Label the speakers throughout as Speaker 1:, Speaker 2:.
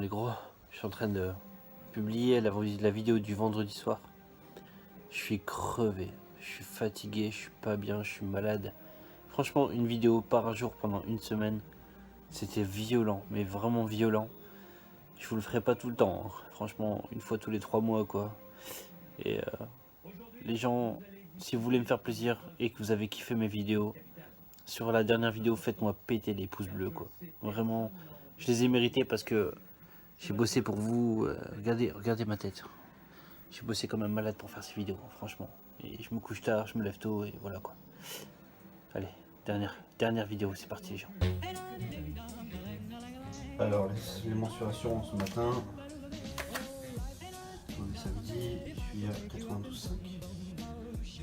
Speaker 1: les gros, je suis en train de publier la vidéo du vendredi soir. Je suis crevé, je suis fatigué, je suis pas bien, je suis malade. Franchement, une vidéo par jour pendant une semaine, c'était violent, mais vraiment violent. Je vous le ferai pas tout le temps, hein. Franchement, une fois tous les 3 mois quoi. Et les gens, si vous voulez me faire plaisir et que vous avez kiffé mes vidéos, sur la dernière vidéo, faites-moi péter les pouces bleus quoi. Vraiment, je les ai mérités parce que j'ai bossé pour vous. Regardez ma tête. J'ai bossé comme un malade pour faire ces vidéos, franchement. Et je me couche tard, je me lève tôt et voilà quoi. Allez, dernière vidéo, c'est parti les gens. Alors, les mensurations ce matin. On est samedi, je suis à 92,5.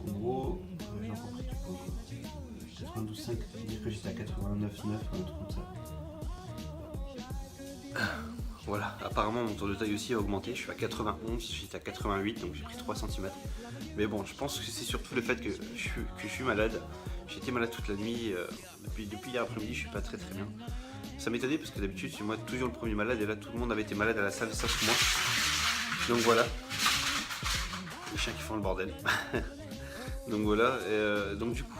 Speaker 1: En gros, j'ai encore pris du poids quoi. 92,5, ça veut dire que j'étais à 89,9, un truc comme ça. Voilà, apparemment mon tour de taille aussi a augmenté, je suis à 91, j'étais à 88, donc j'ai pris 3 cm. Mais bon, je pense que c'est surtout le fait que je suis malade. J'étais malade toute la nuit, depuis hier après-midi je suis pas très bien. Ça m'étonnait parce que d'habitude c'est moi toujours le premier malade et là tout le monde avait été malade à la salle sauf moi. Donc voilà, les chiens qui font le bordel. Donc voilà, donc du coup,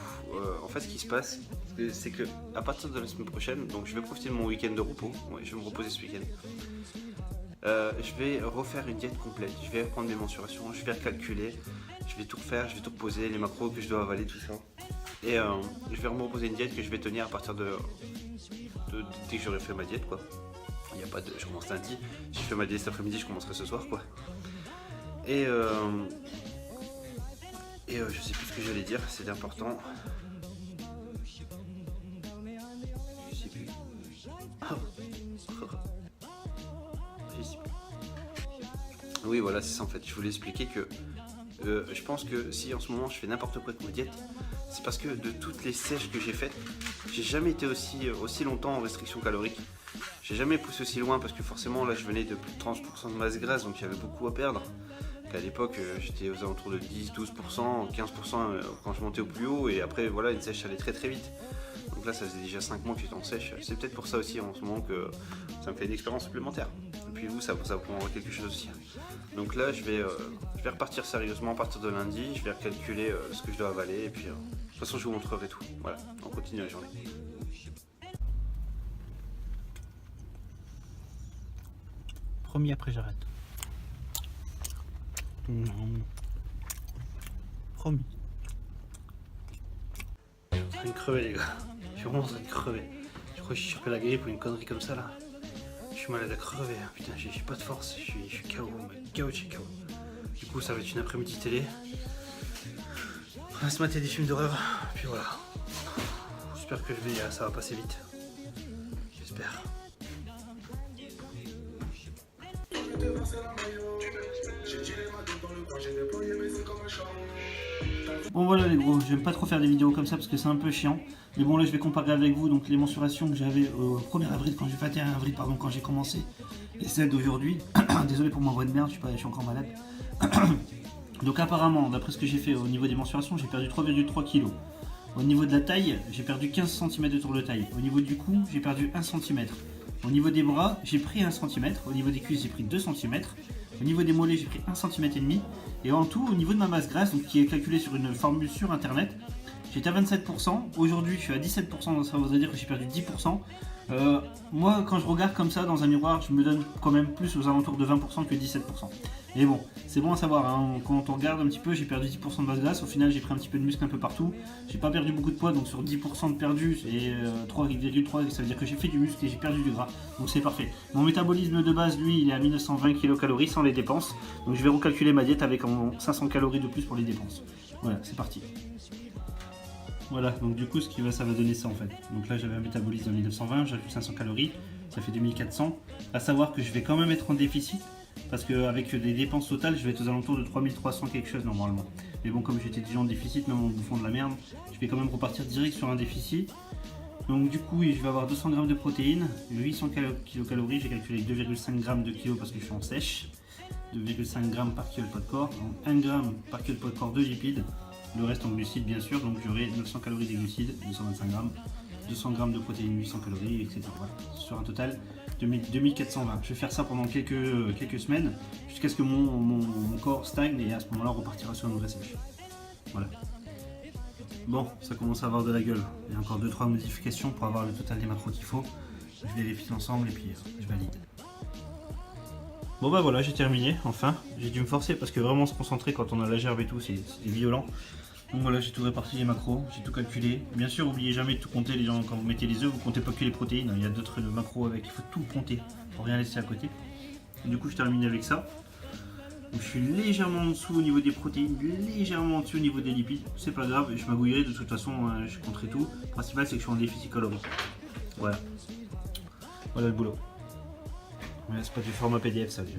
Speaker 1: en fait ce qui se passe, c'est que à partir de la semaine prochaine, donc je vais profiter de mon week-end de repos, ouais, je vais me reposer ce week-end. Je vais refaire une diète complète, je vais reprendre mes mensurations, je vais recalculer, je vais tout refaire, je vais tout reposer, les macros que je dois avaler, tout ça. Et je vais me reposer une diète que je vais tenir à partir de dès que j'aurai fait ma diète quoi. Il n'y a pas de, je commence lundi, si je fais ma diète cet après-midi, je commencerai ce soir quoi. Et je sais plus ce que j'allais dire, c'est important. Je sais plus. Je sais plus. Oui voilà, c'est ça en fait, je voulais expliquer que je pense que si en ce moment je fais n'importe quoi avec ma diète, c'est parce que de toutes les sèches que j'ai faites, j'ai jamais été aussi longtemps en restriction calorique. J'ai jamais poussé aussi loin parce que forcément là je venais de plus de 30% de masse grasse, donc il y avait beaucoup à perdre. À l'époque j'étais aux alentours de 10, 12%, 15% quand je montais au plus haut, et après voilà, une sèche allait très vite. Donc là ça faisait déjà 5 mois que j'étais en sèche, c'est peut-être pour ça aussi en ce moment que ça me fait une expérience supplémentaire. Et puis vous ça vous apprendra quelque chose aussi. Donc là je vais repartir sérieusement à partir de lundi, je vais recalculer ce que je dois avaler et puis de toute façon je vous montrerai tout. Voilà, on continue la journée. Promis, après j'arrête. Promis. Je suis en train de crever les gars. Je suis vraiment en train de crever. Je crois que j'ai chopé la grippe ou une connerie comme ça là. Je suis malade à crever. Putain, j'ai pas de force. Je suis KO. KO, je suis KO. Du coup, ça va être une après-midi télé. On va se mater des films d'horreur. Puis voilà. J'espère que ça va passer vite. J'espère. Bon voilà les gros, j'aime pas trop faire des vidéos comme ça parce que c'est un peu chiant. Mais bon là je vais comparer avec vous donc les mensurations que j'avais au 1er avril quand j'ai fait 21 avril pardon quand j'ai commencé et celles d'aujourd'hui. Désolé pour ma voix de merde, je suis encore malade. Donc apparemment d'après ce que j'ai fait au niveau des mensurations, j'ai perdu 3,3 kg. Au niveau de la taille, j'ai perdu 15 cm de tour de taille. Au niveau du cou, j'ai perdu 1 cm. Au niveau des bras, j'ai pris 1 cm. Au niveau des cuisses, j'ai pris 2 cm. Au niveau des mollets, j'ai pris 1,5 cm. Et en tout, au niveau de ma masse grasse, donc qui est calculée sur une formule sur internet, j'étais à 27%. Aujourd'hui, je suis à 17%, donc ça voudrait dire que j'ai perdu 10%. Moi, quand je regarde comme ça dans un miroir, je me donne quand même plus aux alentours de 20% que 17%. Mais bon, c'est bon à savoir, hein. Quand on regarde un petit peu, j'ai perdu 10% de masse grasse. Au final, j'ai pris un petit peu de muscle un peu partout. J'ai pas perdu beaucoup de poids, donc sur 10% de perdu, et 3,3, ça veut dire que j'ai fait du muscle et j'ai perdu du gras. Donc c'est parfait. Mon métabolisme de base, lui, il est à 1920 kcal sans les dépenses. Donc je vais recalculer ma diète avec 500 calories de plus pour les dépenses. Voilà, c'est parti. Voilà, donc du coup, ça va donner ça en fait. Donc là, j'avais un métabolisme de 1920, j'ajoute 500 calories, ça fait 2400. À savoir que je vais quand même être en déficit, parce qu'avec les dépenses totales, je vais être aux alentours de 3300 quelque chose normalement. Mais bon, comme j'étais déjà en déficit, même en bouffant de la merde, je vais quand même repartir direct sur un déficit. Donc du coup, je vais avoir 200 g de protéines, 800 kcal, j'ai calculé 2,5 g de kilo parce que je suis en sèche. 2,5 g par kilo de poids de corps, donc 1 g par kilo de poids de corps de lipides. Le reste en glucides bien sûr, donc j'aurai 900 calories de glucides, 225 g, 200 grammes de protéines, 800 calories, etc. Voilà. Sur un total de 2420. Je vais faire ça pendant quelques semaines jusqu'à ce que mon corps stagne et à ce moment-là on repartira sur une vraie sèche. Voilà. Bon, ça commence à avoir de la gueule. Il y a encore 2-3 modifications pour avoir le total des macros qu'il faut. Je vérifie ensemble et puis je valide. Bon bah voilà, j'ai terminé, enfin. J'ai dû me forcer parce que vraiment se concentrer quand on a la gerbe et tout, c'est violent. Donc voilà, j'ai tout réparti les macros, j'ai tout calculé. Bien sûr, n'oubliez jamais de tout compter les gens quand vous mettez les œufs, vous comptez pas que les protéines, il y a d'autres macros avec, il faut tout compter pour rien laisser à côté. Et du coup, je termine avec ça. Donc, je suis légèrement en dessous au niveau des protéines, légèrement en dessous au niveau des lipides. C'est pas grave, je m'agouillerai de toute façon, je compterai tout. Le principal, c'est que je suis en déficit calorique. Voilà. Voilà le boulot. Ouais, c'est pas du format PDF ça déjà.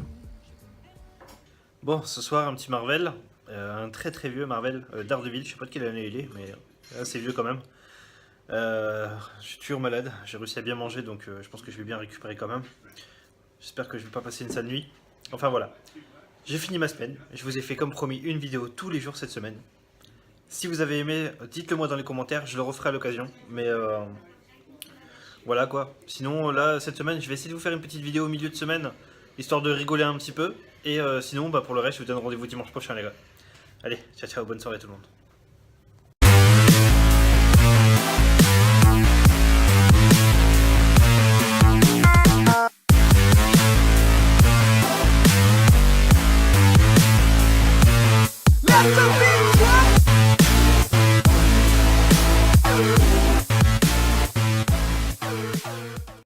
Speaker 1: Bon, ce soir un petit Marvel, un très vieux Marvel Daredevil, je sais pas de quelle année il est, mais assez vieux quand même. Je suis toujours malade, j'ai réussi à bien manger donc je pense que je vais bien récupérer quand même. J'espère que je vais pas passer une sale nuit. Enfin voilà, j'ai fini ma semaine, je vous ai fait comme promis une vidéo tous les jours cette semaine. Si vous avez aimé, dites-le moi dans les commentaires, je le referai à l'occasion, mais voilà quoi. Sinon là cette semaine je vais essayer de vous faire une petite vidéo au milieu de semaine, histoire de rigoler un petit peu. Et sinon bah, pour le reste je vous donne rendez-vous dimanche prochain les gars. Allez, ciao ciao, bonne soirée tout le monde.